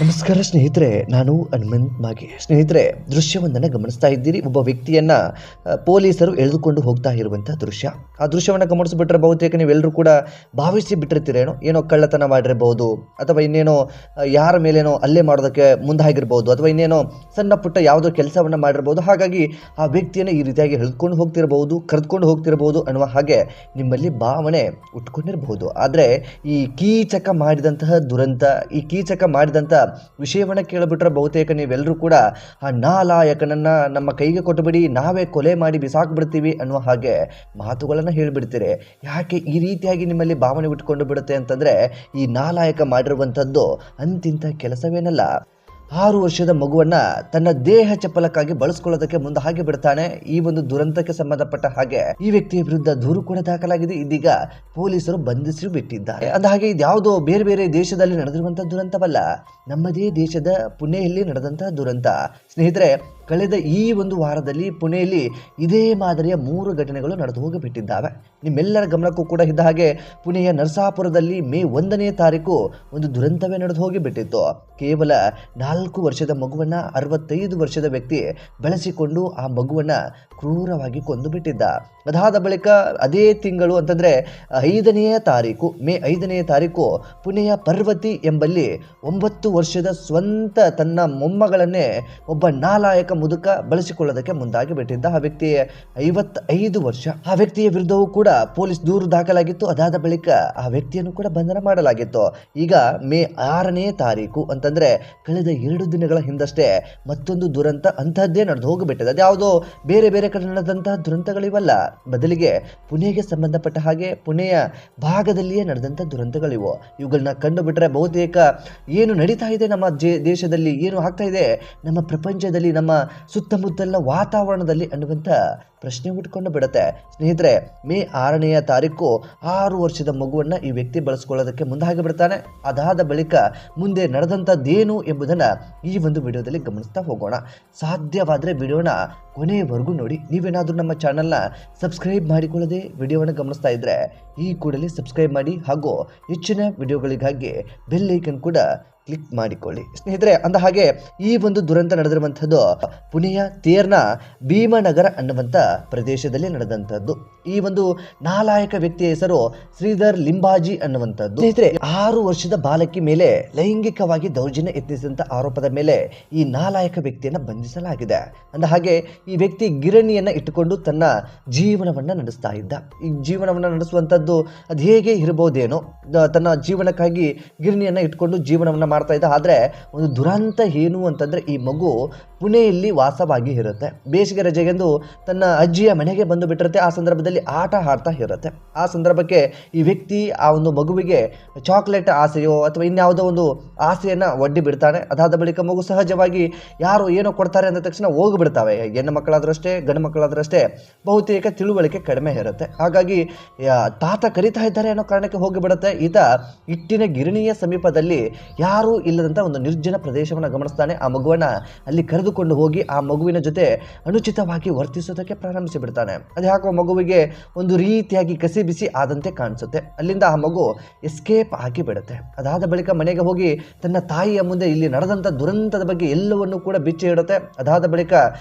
ನಮಸ್ಕಾರ ಸ್ನೇಹಿತರೆ, ನಾನು ಹನುಮಂತ್ ಮಾಗೆ. ಸ್ನೇಹಿತರೆ, ದೃಶ್ಯವೊಂದನ್ನು ಗಮನಿಸ್ತಾ ಇದ್ದೀರಿ. ಒಬ್ಬ ವ್ಯಕ್ತಿಯನ್ನ ಪೊಲೀಸರು ಎಳೆದುಕೊಂಡು ಹೋಗ್ತಾ ಇರುವಂತಹ ದೃಶ್ಯ. ಆ ದೃಶ್ಯವನ್ನು ಗಮನಿಸಿಬಿಟ್ರೆ ಬಹುತೇಕ ನೀವೆಲ್ಲರೂ ಕೂಡ ಭಾವಿಸಿ ಬಿಟ್ಟಿರ್ತೀರೇನೋ, ಏನೋ ಕಳ್ಳತನ ಮಾಡಿರಬಹುದು, ಅಥವಾ ಇನ್ನೇನೋ ಯಾರ ಮೇಲೇನೋ ಹಲ್ಲೆ ಮಾಡೋದಕ್ಕೆ ಮುಂದಾಗಿರ್ಬೋದು, ಅಥವಾ ಇನ್ನೇನೋ ಸಣ್ಣ ಪುಟ್ಟ ಯಾವುದೋ ಕೆಲಸವನ್ನು ಮಾಡಿರ್ಬೋದು. ಹಾಗಾಗಿ ಆ ವ್ಯಕ್ತಿಯನ್ನು ಈ ರೀತಿಯಾಗಿ ಎಳೆದುಕೊಂಡು ಹೋಗ್ತಿರಬಹುದು, ಕರೆದುಕೊಂಡು ಹೋಗ್ತಿರಬಹುದು ಅನ್ನುವ ಹಾಗೆ ನಿಮ್ಮಲ್ಲಿ ಭಾವನೆ ಉಟ್ಕೊಂಡಿರಬಹುದು. ಆದರೆ ಈ ಕೀಚಕ ಮಾಡಿದಂತಹ ದುರಂತ, ಈ ಕೀಚಕ ಮಾಡಿದಂಥ ವಿಷಯವನ್ನು ಕೇಳಿಬಿಟ್ರೆ ಬಹುತೇಕ ನೀವೆಲ್ಲರೂ ಕೂಡ ಆ ನಾಲಾಯಕನನ್ನ ನಮ್ಮ ಕೈಗೆ ಕೊಟ್ಟುಬಿಡಿ, ನಾವೇ ಕೊಲೆ ಮಾಡಿ ಬಿಸಾಕ್ಬಿಡ್ತೀವಿ ಅನ್ನುವ ಹಾಗೆ ಮಾತುಗಳನ್ನು ಹೇಳಿಬಿಡ್ತೀರಿ. ಯಾಕೆ ಈ ರೀತಿಯಾಗಿ ನಿಮ್ಮಲ್ಲಿ ಭಾವನೆ ಬಿಟ್ಕೊಂಡು ಬಿಡುತ್ತೆ ಅಂತಂದರೆ, ಈ ನಾಲಾಯಕ ಮಾಡಿರುವಂಥದ್ದು ಅಂತಿಂಥ ಕೆಲಸವೇನಲ್ಲ. 6 ವರ್ಷದ ಮಗುವನ್ನು ತನ್ನ ದೇಹ ಚಪ್ಪಲಕ್ಕಾಗಿ ಬಳಸ್ಕೊಳ್ಳೋದಕ್ಕೆ ಮುಂದೆ ಹಾಗೆ ಬಿಡ್ತಾನೆ. ಈ ಒಂದು ದುರಂತಕ್ಕೆ ಸಂಬಂಧಪಟ್ಟ ಹಾಗೆ ಈ ವ್ಯಕ್ತಿಯ ವಿರುದ್ಧ ದೂರು ಕೂಡ ದಾಖಲಾಗಿದೆ. ಇದೀಗ ಪೊಲೀಸರು ಬಂಧಿಸಿ ಬಿಟ್ಟಿದ್ದಾರೆ. ಅಂದ ಹಾಗೆ ಇದ್ಯಾವುದೋ ಬೇರೆ ಬೇರೆ ದೇಶದಲ್ಲಿ ನಡೆದಿರುವಂತಹ ದುರಂತವಲ್ಲ, ನಮ್ಮದೇ ದೇಶದ ಪುಣೆಯಲ್ಲಿ ನಡೆದಂತಹ ದುರಂತ. ಸ್ನೇಹಿತರೆ, ಕಳೆದ ಈ ಒಂದು ವಾರದಲ್ಲಿ ಪುಣೆಯಲ್ಲಿ ಇದೇ ಮಾದರಿಯ 3 ಘಟನೆಗಳು ನಡೆದು ಹೋಗಿಬಿಟ್ಟಿದ್ದಾವೆ. ನಿಮ್ಮೆಲ್ಲರ ಗಮನಕ್ಕೂ ಕೂಡ ಇದ್ದ ಹಾಗೆ ಪುಣೆಯ ನರಸಾಪುರದಲ್ಲಿ ಮೇ 1ನೇ ತಾರೀಕು ಒಂದು ದುರಂತವೇ ನಡೆದು ಹೋಗಿಬಿಟ್ಟಿತ್ತು. ಕೇವಲ 4 ವರ್ಷದ ಮಗುವನ್ನು 65 ವರ್ಷದ ವ್ಯಕ್ತಿ ಬೆಳೆಸಿಕೊಂಡು ಆ ಮಗುವನ್ನು ಕ್ರೂರವಾಗಿ ಕೊಂದು ಬಿಟ್ಟಿದ್ದ. ಅದಾದ ಬಳಿಕ ಅದೇ ತಿಂಗಳು ಅಂತಂದರೆ 5ನೇ ತಾರೀಕು, ಮೇ 5ನೇ ತಾರೀಕು ಪುಣೆಯ ಪರ್ವತಿ ಎಂಬಲ್ಲಿ 9 ವರ್ಷದ ಸ್ವಂತ ತನ್ನ ಮೊಮ್ಮಗಳನ್ನೇ ಒಬ್ಬ ನಾಲಾಯಕ ಮುದುಕ ಬಳಸಿಕೊಳ್ಳೋದಕ್ಕೆ ಮುಂದಾಗಿ ಬಿಟ್ಟಿದ್ದ. ಆ ವ್ಯಕ್ತಿ 55 ವರ್ಷ. ಆ ವ್ಯಕ್ತಿಯ ವಿರುದ್ಧವೂ ಕೂಡ ಪೊಲೀಸ್ ದೂರು ದಾಖಲಾಗಿತ್ತು. ಅದಾದ ಬಳಿಕ ಆ ವ್ಯಕ್ತಿಯನ್ನು ಕೂಡ ಬಂಧನ ಮಾಡಲಾಗಿತ್ತು. ಈಗ ಮೇ 6ನೇ ತಾರೀಕು ಅಂತಂದ್ರೆ ಕಳೆದ 2 ದಿನಗಳ ಹಿಂದಷ್ಟೇ ಮತ್ತೊಂದು ದುರಂತ ಅಂತಹದ್ದೇ ನಡೆದು ಹೋಗಿಬಿಟ್ಟಿದೆ. ಅದ್ಯಾವುದೋ ಬೇರೆ ಬೇರೆ ಕಡೆ ನಡೆದಂತಹ ದುರಂತಗಳಿವಲ್ಲ, ಬದಲಿಗೆ ಪುಣೆಗೆ ಸಂಬಂಧಪಟ್ಟ ಹಾಗೆ ಪುಣೆಯ ಭಾಗದಲ್ಲಿಯೇ ನಡೆದಂಥ ದುರಂತಗಳಿವು. ಇವುಗಳನ್ನ ಕಂಡು ಬಿಟ್ಟರೆ ಬಹುತೇಕ ಏನು ನಡೀತಾ ಇದೆ ನಮ್ಮ ದೇಶದಲ್ಲಿ, ಏನು ಆಗ್ತಾ ಇದೆ ನಮ್ಮ ಪ್ರಪಂಚದಲ್ಲಿ, ನಮ್ಮ ಸುತ್ತಮುತ್ತಲ ವಾತಾವರಣದಲ್ಲಿ ಅನ್ನುವಂಥ ಪ್ರಶ್ನೆ ಉಟ್ಕೊಂಡು ಬಿಡುತ್ತೆ. ಸ್ನೇಹಿತರೆ, ಮೇ 6ನೇ ತಾರೀಕು 6 ವರ್ಷದ ಮಗುವನ್ನು ಈ ವ್ಯಕ್ತಿ ಬಳಸ್ಕೊಳ್ಳೋದಕ್ಕೆ ಮುಂದಾಗಿ ಬಿಡ್ತಾನೆ. ಅದಾದ ಬಳಿಕ ಮುಂದೆ ನಡೆದಂಥದ್ದೇನು ಎಂಬುದನ್ನು ಈ ಒಂದು ವಿಡಿಯೋದಲ್ಲಿ ಗಮನಿಸ್ತಾ ಹೋಗೋಣ. ಸಾಧ್ಯವಾದರೆ ವಿಡಿಯೋನ ಕೊನೆಯವರೆಗೂ ನೋಡಿ. ನೀವೇನಾದರೂ ನಮ್ಮ ಚಾನಲ್ನ ಸಬ್ಸ್ಕ್ರೈಬ್ ಮಾಡಿಕೊಳ್ಳದೆ ವಿಡಿಯೋವನ್ನು ಗಮನಿಸ್ತಾ ಇದ್ದರೆ ಈ ಕೂಡಲೇ ಸಬ್ಸ್ಕ್ರೈಬ್ ಮಾಡಿ, ಹಾಗೂ ಹೆಚ್ಚಿನ ವಿಡಿಯೋಗಳಿಗಾಗಿ ಬೆಲ್ ಐಕನ್ ಕೂಡ ಕ್ಲಿಕ್ ಮಾಡಿಕೊಳ್ಳಿ. ಸ್ನೇಹಿತರೆ, ಅಂದ ಹಾಗೆ ಈ ಒಂದು ದುರಂತ ನಡೆದಿರುವಂಥದ್ದು ಪುಣೆಯ ತೇರ್ನ ಭೀಮನಗರ ಅನ್ನುವಂಥ ಪ್ರದೇಶದಲ್ಲಿ ನಡೆದಂಥದ್ದು. ಈ ಒಂದು ನಾಲಾಯಕ ವ್ಯಕ್ತಿಯ ಹೆಸರು ಶ್ರೀಧರ್ ಲಿಂಬಾಜಿ ಅನ್ನುವಂಥದ್ದು. ಸ್ನೇಹಿತರೆ, 6 ವರ್ಷದ ಬಾಲಕಿ ಮೇಲೆ ಲೈಂಗಿಕವಾಗಿ ದೌರ್ಜನ್ಯ ಯತ್ನಿಸಿದಂಥ ಆರೋಪದ ಮೇಲೆ ಈ ನಾಲಾಯಕ ವ್ಯಕ್ತಿಯನ್ನು ಬಂಧಿಸಲಾಗಿದೆ. ಅಂದ ಹಾಗೆ ಈ ವ್ಯಕ್ತಿ ಗಿರಣಿಯನ್ನು ಇಟ್ಟುಕೊಂಡು ತನ್ನ ಜೀವನವನ್ನು ನಡೆಸ್ತಾ ಇದ್ದ. ಈ ಜೀವನವನ್ನು ನಡೆಸುವಂಥದ್ದು ಅದು ಹೇಗೆ ಇರಬಹುದೇನೋ, ತನ್ನ ಜೀವನಕ್ಕಾಗಿ ಗಿರಣಿಯನ್ನು ಇಟ್ಕೊಂಡು ಜೀವನವನ್ನು ಮಾಡ್ತಾ ಇದ್ದ. ಆದರೆ ಒಂದು ದುರಂತ ಏನು ಅಂತಂದರೆ, ಈ ಮಗು ಪುಣೆಯಲ್ಲಿ ವಾಸವಾಗಿ ಇರುತ್ತೆ. ಬೇಸಿಗೆ ರಜೆಗೆಂದು ತನ್ನ ಅಜ್ಜಿಯ ಮನೆಗೆ ಬಂದು ಬಿಟ್ಟಿರುತ್ತೆ. ಆ ಸಂದರ್ಭದಲ್ಲಿ ಆಟ ಆಡ್ತಾ ಇರುತ್ತೆ. ಆ ಸಂದರ್ಭಕ್ಕೆ ಈ ವ್ಯಕ್ತಿ ಆ ಒಂದು ಮಗುವಿಗೆ ಚಾಕ್ಲೇಟ್ ಆಸೆಯೋ ಅಥವಾ ಇನ್ಯಾವುದೋ ಒಂದು ಆಸೆಯನ್ನು ಒಡ್ಡಿ ಬಿಡ್ತಾನೆ. ಅದಾದ ಬಳಿಕ ಮಗು ಸಹಜವಾಗಿ ಯಾರು ಏನೋ ಕೊಡ್ತಾರೆ ಅಂದ ತಕ್ಷಣ ಹೋಗಿಬಿಡ್ತಾವೆ. ಹೆಣ್ಣು ಮಕ್ಕಳಾದ್ರೂ ಅಷ್ಟೇ, ಗಂಡು ಮಕ್ಕಳಾದ್ರೂ ಅಷ್ಟೇ, ಬಹುತೇಕ ತಿಳುವಳಿಕೆ ಕಡಿಮೆ ಇರುತ್ತೆ. ಹಾಗಾಗಿ ತಾತ ಕರಿತಾ ಇದ್ದಾರೆ ಅನ್ನೋ ಕಾರಣಕ್ಕೆ ಹೋಗಿಬಿಡುತ್ತೆ. ಈತ ಹಿಟ್ಟಿನ ಗಿರಣಿಯ ಸಮೀಪದಲ್ಲಿ ಯಾರೂ ಇಲ್ಲದಂಥ ಒಂದು ನಿರ್ಜನ ಪ್ರದೇಶವನ್ನು ಗಮನಿಸ್ತಾನೆ. ಆ ಮಗುವನ್ನು ಅಲ್ಲಿ ಕರೆದುಕೊಂಡು ಹೋಗಿ ಆ ಮಗುವಿನ ಜೊತೆ ಅನುಚಿತವಾಗಿ ವರ್ತಿಸೋದಕ್ಕೆ ಪ್ರಾರಂಭಿಸಿ ಬಿಡ್ತಾನೆ. ಅದು ಯಾಕೋ ಮಗುವಿಗೆ ಒಂದು ರೀತಿಯಾಗಿ ಕಸಿ ಬಿಸಿ ಆದಂತೆ ಕಾಣಿಸುತ್ತೆ. ಅಲ್ಲಿಂದ ಆ ಮಗು ಎಸ್ಕೇಪ್ ಆಗಿ ಬಿಡುತ್ತೆ. ಅದಾದ ಬಳಿಕ ಮನೆಗೆ ಹೋಗಿ ತನ್ನ ತಾಯಿಯ ಮುಂದೆ ಇಲ್ಲಿ ನಡೆದಂಥ ದುರಂತದ ಬಗ್ಗೆ ಎಲ್ಲವನ್ನೂ ಕೂಡ ಬಿಚ್ಚಿ ಇಡುತ್ತೆ. ಅದಾದ ಬಳಿಕ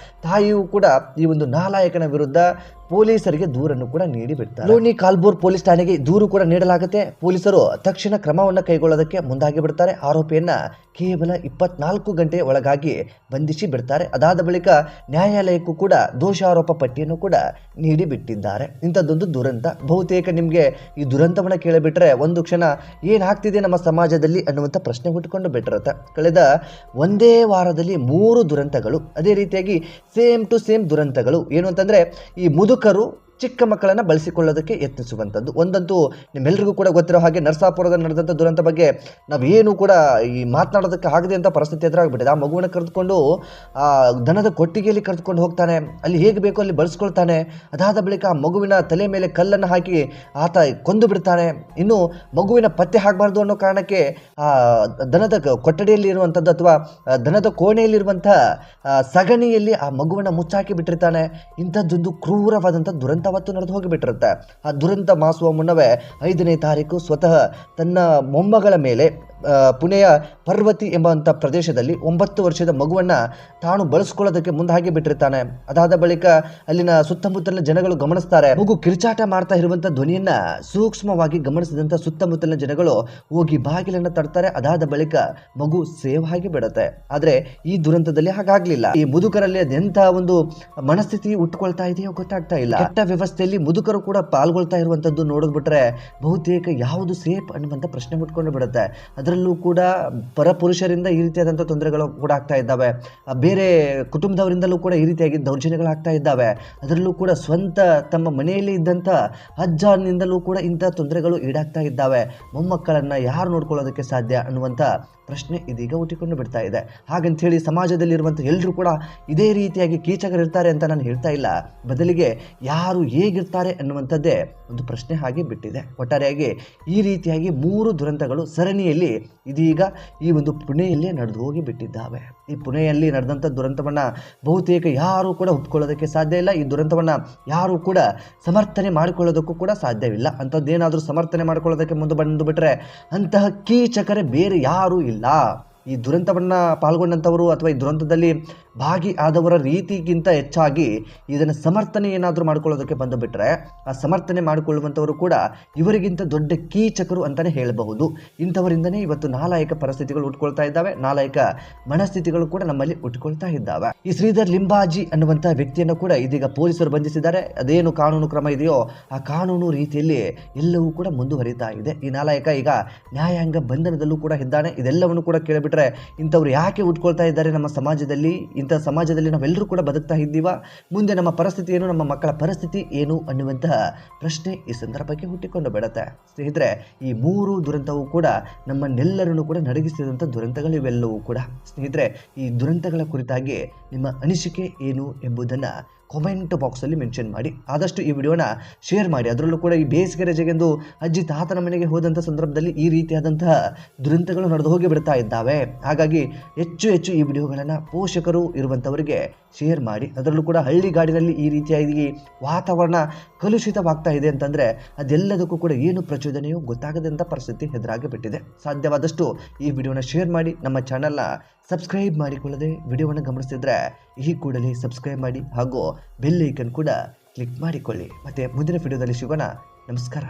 ತಾಯಿಯೂ ಕೂಡ ಈ ಒಂದು ನಾಲಾಯಕನ ವಿರುದ್ಧ ಪೊಲೀಸರಿಗೆ ದೂರನ್ನು ಕೂಡ ನೀಡಿ ಬಿಡ್ತಾರೆ. ಲೋನಿ ಕಾಲ್ಬೂರ್ ಪೊಲೀಸ್ ಠಾಣೆಗೆ ದೂರು ಕೂಡ ನೀಡಲಾಗುತ್ತೆ. ಪೊಲೀಸರು ತಕ್ಷಣ ಕ್ರಮವನ್ನು ಕೈಗೊಳ್ಳೋದಕ್ಕೆ ಮುಂದಾಗಿ ಬಿಡ್ತಾರೆ. ಆರೋಪಿಯನ್ನ ಕೇವಲ 24 ಗಂಟೆಯ ಒಳಗಾಗಿ ಬಂಧಿಸಿ ಬಿಡ್ತಾರೆ. ಅದಾದ ಬಳಿಕ ನ್ಯಾಯಾಲಯಕ್ಕೂ ಕೂಡ ದೋಷಾರೋಪ ಪಟ್ಟಿಯನ್ನು ಕೂಡ ನೀಡಿ ಬಿಟ್ಟಿದ್ದಾರೆ. ಇಂಥದ್ದೊಂದು ದುರಂತ. ಬಹುತೇಕ ನಿಮಗೆ ಈ ದುರಂತವನ್ನು ಕೇಳಿಬಿಟ್ರೆ ಒಂದು ಕ್ಷಣ ಏನಾಗ್ತಿದೆ ನಮ್ಮ ಸಮಾಜದಲ್ಲಿ ಅನ್ನುವಂಥ ಪ್ರಶ್ನೆ ಹುಟ್ಟುಕೊಂಡು ಬಿಟ್ಟಿರುತ್ತೆ. ಕಳೆದ ಒಂದೇ ವಾರದಲ್ಲಿ 3 ದುರಂತಗಳು, ಅದೇ ರೀತಿಯಾಗಿ ಸೇಮ್ ಟು ಸೇಮ್ ದುರಂತಗಳು. ಏನು ಅಂತಂದರೆ, ಈ ಮುದುಕರು ಚಿಕ್ಕ ಮಕ್ಕಳನ್ನು ಬಳಸಿಕೊಳ್ಳೋದಕ್ಕೆ ಯತ್ನಿಸುವಂಥದ್ದು. ಒಂದಂತೂ ನಿಮ್ಮೆಲ್ಲರಿಗೂ ಕೂಡ ಗೊತ್ತಿರೋ ಹಾಗೆ ನರಸಾಪುರದಲ್ಲಿ ನಡೆದಂಥ ದುರಂತ ಬಗ್ಗೆ ನಾವೇನು ಕೂಡ ಈ ಮಾತನಾಡೋದಕ್ಕೆ ಆಗದೆ ಅಂತ ಪರಿಸ್ಥಿತಿ ಎದುರಾಗ್ಬಿಟ್ಟಿದೆ. ಆ ಮಗುವನ್ನು ಕರೆದುಕೊಂಡು ಆ ದನದ ಕೊಟ್ಟಿಗೆಯಲ್ಲಿ ಕರೆದುಕೊಂಡು ಹೋಗ್ತಾನೆ. ಅಲ್ಲಿ ಹೇಗೆ ಬೇಕೋ ಅಲ್ಲಿ ಬಳಸ್ಕೊಳ್ತಾನೆ. ಅದಾದ ಬಳಿಕ ಆ ಮಗುವಿನ ತಲೆ ಮೇಲೆ ಕಲ್ಲನ್ನು ಹಾಕಿ ಆತ ಕೊಂದು ಬಿಡ್ತಾನೆ. ಇನ್ನು ಮಗುವಿನ ಪತ್ತೆ ಆಗಬಾರ್ದು ಅನ್ನೋ ಕಾರಣಕ್ಕೆ ಆ ದನದ ಕೊಠಡಿಯಲ್ಲಿ ಇರುವಂಥದ್ದು ಅಥವಾ ದನದ ಕೋಣೆಯಲ್ಲಿರುವಂಥ ಸಗಣಿಯಲ್ಲಿ ಆ ಮಗುವನ್ನು ಮುಚ್ಚಾಕಿ ಬಿಟ್ಟಿರ್ತಾನೆ. ಇಂಥದ್ದೊಂದು ಕ್ರೂರವಾದಂಥ ದುರಂತ ಅವತ್ತು ನಡೆದು ಹೋಗಿಬಿಟ್ಟಿರುತ್ತೆ. ಆ ದುರಂತ ಮಾಸುವ ಮುನ್ನವೇ 5ನೇ ತಾರೀಕು ಸ್ವತಃ ತನ್ನ ಮೊಮ್ಮಗಳ ಮೇಲೆ ಪುಣೆಯ ಪರ್ವತಿ ಎಂಬಂಥ ಪ್ರದೇಶದಲ್ಲಿ 9 ವರ್ಷದ ಮಗುವನ್ನು ತಾನು ಬಳಸ್ಕೊಳ್ಳೋದಕ್ಕೆ ಮುಂದೆ ಹಾಗೆ ಬಿಟ್ಟಿರ್ತಾನೆ. ಅದಾದ ಬಳಿಕ ಅಲ್ಲಿನ ಸುತ್ತಮುತ್ತಲಿನ ಜನಗಳು ಗಮನಿಸ್ತಾರೆ. ಮಗು ಕಿರ್ಚಾಟ ಮಾಡ್ತಾ ಇರುವಂಥ ಧ್ವನಿಯನ್ನ ಸೂಕ್ಷ್ಮವಾಗಿ ಗಮನಿಸಿದಂಥ ಸುತ್ತಮುತ್ತಲಿನ ಜನಗಳು ಹೋಗಿ ಬಾಗಿಲನ್ನು ತಡ್ತಾರೆ. ಅದಾದ ಬಳಿಕ ಮಗು ಸೇವ್ ಆಗಿ ಬಿಡುತ್ತೆ. ಆದರೆ ಈ ದುರಂತದಲ್ಲಿ ಹಾಗಾಗ್ಲಿಲ್ಲ. ಈ ಮುದುಕರಲ್ಲಿ ಅದೆಂಥ ಒಂದು ಮನಸ್ಥಿತಿ ಉಟ್ಕೊಳ್ತಾ ಇದೆಯೋ ಗೊತ್ತಾಗ್ತಾ ಇಲ್ಲ. ಕೆಟ್ಟ ವ್ಯವಸ್ಥೆಯಲ್ಲಿ ಮುದುಕರು ಕೂಡ ಪಾಲ್ಗೊಳ್ತಾ ಇರುವಂತದ್ದು ನೋಡಿದ್ಬಿಟ್ರೆ ಬಹುತೇಕ ಯಾವುದು ಸೇಫ್ ಅನ್ನುವಂಥ ಪ್ರಶ್ನೆ ಮುಟ್ಕೊಂಡು ಬಿಡುತ್ತೆ. ಅದರಲ್ಲೂ ಕೂಡ ಪರಪುರುಷರಿಂದ ಈ ರೀತಿಯಾದಂಥ ತೊಂದರೆಗಳು ಕೂಡ ಆಗ್ತಾ ಇದ್ದಾವೆ. ಬೇರೆ ಕುಟುಂಬದವರಿಂದಲೂ ಕೂಡ ಈ ರೀತಿಯಾಗಿ ದೌರ್ಜನ್ಯಗಳಾಗ್ತಾ ಇದ್ದಾವೆ. ಅದರಲ್ಲೂ ಕೂಡ ಸ್ವಂತ ತಮ್ಮ ಮನೆಯಲ್ಲಿ ಇದ್ದಂಥ ಅಜ್ಜನಿಂದಲೂ ಕೂಡ ಇಂಥ ತೊಂದರೆಗಳು ಈಡಾಗ್ತಾ ಇದ್ದಾವೆ. ಮೊಮ್ಮಕ್ಕಳನ್ನು ಯಾರು ನೋಡ್ಕೊಳ್ಳೋದಕ್ಕೆ ಸಾಧ್ಯ ಅನ್ನುವಂಥ ಪ್ರಶ್ನೆ ಇದೀಗ ಹುಟ್ಟಿಕೊಂಡು ಬಿಡ್ತಾ ಇದೆ. ಹಾಗಂತೇಳಿ ಸಮಾಜದಲ್ಲಿರುವಂಥ ಎಲ್ಲರೂ ಕೂಡ ಇದೇ ರೀತಿಯಾಗಿ ಕೀಚಕರಿರ್ತಾರೆ ಅಂತ ನಾನು ಹೇಳ್ತಾ ಇಲ್ಲ. ಬದಲಿಗೆ ಯಾರು ಹೇಗಿರ್ತಾರೆ ಅನ್ನುವಂಥದ್ದೇ ಒಂದು ಪ್ರಶ್ನೆ ಹಾಗೆ ಬಿಟ್ಟಿದೆ. ಒಟ್ಟಾರೆಯಾಗಿ ಈ ರೀತಿಯಾಗಿ 3 ದುರಂತಗಳು ಸರಣಿಯಲ್ಲಿ ಇದೀಗ ಈ ಒಂದು ಪುಣೆಯಲ್ಲೇ ನಡೆದು ಹೋಗಿ ಬಿಟ್ಟಿದ್ದಾವೆ. ಈ ಪುಣೆಯಲ್ಲಿ ನಡೆದಂಥ ದುರಂತವನ್ನು ಬಹುತೇಕ ಯಾರೂ ಕೂಡ ಒಪ್ಕೊಳ್ಳೋದಕ್ಕೆ ಸಾಧ್ಯ ಇಲ್ಲ. ಈ ದುರಂತವನ್ನು ಯಾರೂ ಕೂಡ ಸಮರ್ಥನೆ ಮಾಡಿಕೊಳ್ಳೋದಕ್ಕೂ ಕೂಡ ಸಾಧ್ಯವಿಲ್ಲ. ಅಂಥದ್ದೇನಾದರೂ ಸಮರ್ಥನೆ ಮಾಡಿಕೊಳ್ಳೋದಕ್ಕೆ ಮುಂದೆ ಬಂದು ಬಿಟ್ಟರೆ ಅಂತಹ ಕೀಚಕರೇ ಬೇರೆ ಯಾರೂ ಇಲ್ಲ. ಈ ದುರಂತವನ್ನು ಪಾಲ್ಗೊಂಡಂಥವರು ಅಥವಾ ಈ ದುರಂತದಲ್ಲಿ ಭಾಗಿ ಆದವರ ರೀತಿಗಿಂತ ಹೆಚ್ಚಾಗಿ ಇದನ್ನು ಸಮರ್ಥನೆ ಏನಾದರೂ ಮಾಡ್ಕೊಳ್ಳೋದಕ್ಕೆ ಬಂದು ಬಿಟ್ಟರೆ ಆ ಸಮರ್ಥನೆ ಮಾಡಿಕೊಳ್ಳುವಂಥವರು ಕೂಡ ಇವರಿಗಿಂತ ದೊಡ್ಡ ಕೀಚಕರು ಅಂತಲೇ ಹೇಳಬಹುದು. ಇಂಥವರಿಂದನೇ ಇವತ್ತು ನಾಲಾಯಕ ಪರಿಸ್ಥಿತಿಗಳು ಉಟ್ಕೊಳ್ತಾ ಇದ್ದಾವೆ. ನಾಲಾಯಕ ಮನಸ್ಥಿತಿಗಳು ಕೂಡ ನಮ್ಮಲ್ಲಿ ಉಟ್ಕೊಳ್ತಾ ಇದ್ದಾವೆ. ಈ ಶ್ರೀಧರ್ ಲಿಂಬಾಜಿ ಅನ್ನುವಂಥ ವ್ಯಕ್ತಿಯನ್ನು ಕೂಡ ಇದೀಗ ಪೊಲೀಸರು ಬಂಧಿಸಿದ್ದಾರೆ. ಅದೇನು ಕಾನೂನು ಕ್ರಮ ಇದೆಯೋ ಆ ಕಾನೂನು ರೀತಿಯಲ್ಲಿ ಎಲ್ಲವೂ ಕೂಡ ಮುಂದುವರಿತಾ ಇದೆ. ಈ ನಾಲಾಯಕ ಈಗ ನ್ಯಾಯಾಂಗ ಬಂಧನದಲ್ಲೂ ಕೂಡ ಇದ್ದಾನೆ. ಇದೆಲ್ಲವನ್ನು ಕೂಡ ಕೇಳಿಬಿಟ್ರೆ ಇಂಥವ್ರು ಯಾಕೆ ಉಟ್ಕೊಳ್ತಾ ಇದ್ದಾರೆ ನಮ್ಮ ಸಮಾಜದಲ್ಲಿ, ಇಂಥ ಸಮಾಜದಲ್ಲಿ ನಾವೆಲ್ಲರೂ ಕೂಡ ಬದುಕ್ತಾ ಇದ್ದೀವಾ, ಮುಂದೆ ನಮ್ಮ ಪರಿಸ್ಥಿತಿ ಏನು, ನಮ್ಮ ಮಕ್ಕಳ ಪರಿಸ್ಥಿತಿ ಏನು ಅನ್ನುವಂತಹ ಪ್ರಶ್ನೆ ಈ ಸಂದರ್ಭಕ್ಕೆ ಹುಟ್ಟಿಕೊಂಡು ಬಿಡುತ್ತೆ. ಸ್ನೇಹಿತರೆ, ಈ 3 ದುರಂತವೂ ಕೂಡ ನಮ್ಮನ್ನೆಲ್ಲರನ್ನು ಕೂಡ ನಡಗಿಸಿದಂಥ ದುರಂತಗಳು ಇವೆಲ್ಲವೂ ಕೂಡ. ಸ್ನೇಹಿತರೆ, ಈ ದುರಂತಗಳ ಕುರಿತಾಗಿ ನಿಮ್ಮ ಅನಿಸಿಕೆ ಏನು ಎಂಬುದನ್ನು ಕಾಮೆಂಟ್ ಬಾಕ್ಸಲ್ಲಿ ಮೆನ್ಷನ್ ಮಾಡಿ. ಆದಷ್ಟು ಈ ವಿಡಿಯೋನ ಶೇರ್ ಮಾಡಿ. ಅದರಲ್ಲೂ ಕೂಡ ಈ ಬೇಸಿಗೆ ರಜೆಗೆಂದು ಅಜ್ಜಿ ತಾತನ ಮನೆಗೆ ಹೋದಂಥ ಸಂದರ್ಭದಲ್ಲಿ ಈ ರೀತಿಯಾದಂತಹ ದುರಂತಗಳು ನಡೆದು ಹೋಗಿ ಬಿಡ್ತಾ ಇದ್ದಾವೆ. ಹಾಗಾಗಿ ಹೆಚ್ಚು ಹೆಚ್ಚು ಈ ವಿಡಿಯೋಗಳನ್ನು ಪೋಷಕರು ಇರುವಂಥವರಿಗೆ ಶೇರ್ ಮಾಡಿ. ಅದರಲ್ಲೂ ಕೂಡ ಹಳ್ಳಿಗಾಡಿನಲ್ಲಿ ಈ ರೀತಿಯಾಗಿ ವಾತಾವರಣ ಕಲುಷಿತವಾಗ್ತಾ ಇದೆ ಅಂತಂದರೆ ಅದೆಲ್ಲದಕ್ಕೂ ಕೂಡ ಏನು ಪ್ರಚೋದನೆಯೋ ಗೊತ್ತಾಗದಂಥ ಪರಿಸ್ಥಿತಿ ಎದುರಾಗಿ ಬಿಟ್ಟಿದೆ. ಸಾಧ್ಯವಾದಷ್ಟು ಈ ವಿಡಿಯೋನ ಶೇರ್ ಮಾಡಿ. ನಮ್ಮ ಚಾನಲ್ನ ಸಬ್ಸ್ಕ್ರೈಬ್ ಮಾಡಿಕೊಳ್ಳದೆ ವಿಡಿಯೋವನ್ನು ಗಮನಿಸ್ತಿದ್ರೆ ಈ ಕೂಡಲೇ ಸಬ್ಸ್ಕ್ರೈಬ್ ಮಾಡಿ ಹಾಗೂ ಬೆಲ್ ಐಕನ್ ಕೂಡ ಕ್ಲಿಕ್ ಮಾಡಿಕೊಳ್ಳಿ. ಮತ್ತೆ ಮುಂದಿನ ವಿಡಿಯೋದಲ್ಲಿ ಸಿಗೋಣ. ನಮಸ್ಕಾರ.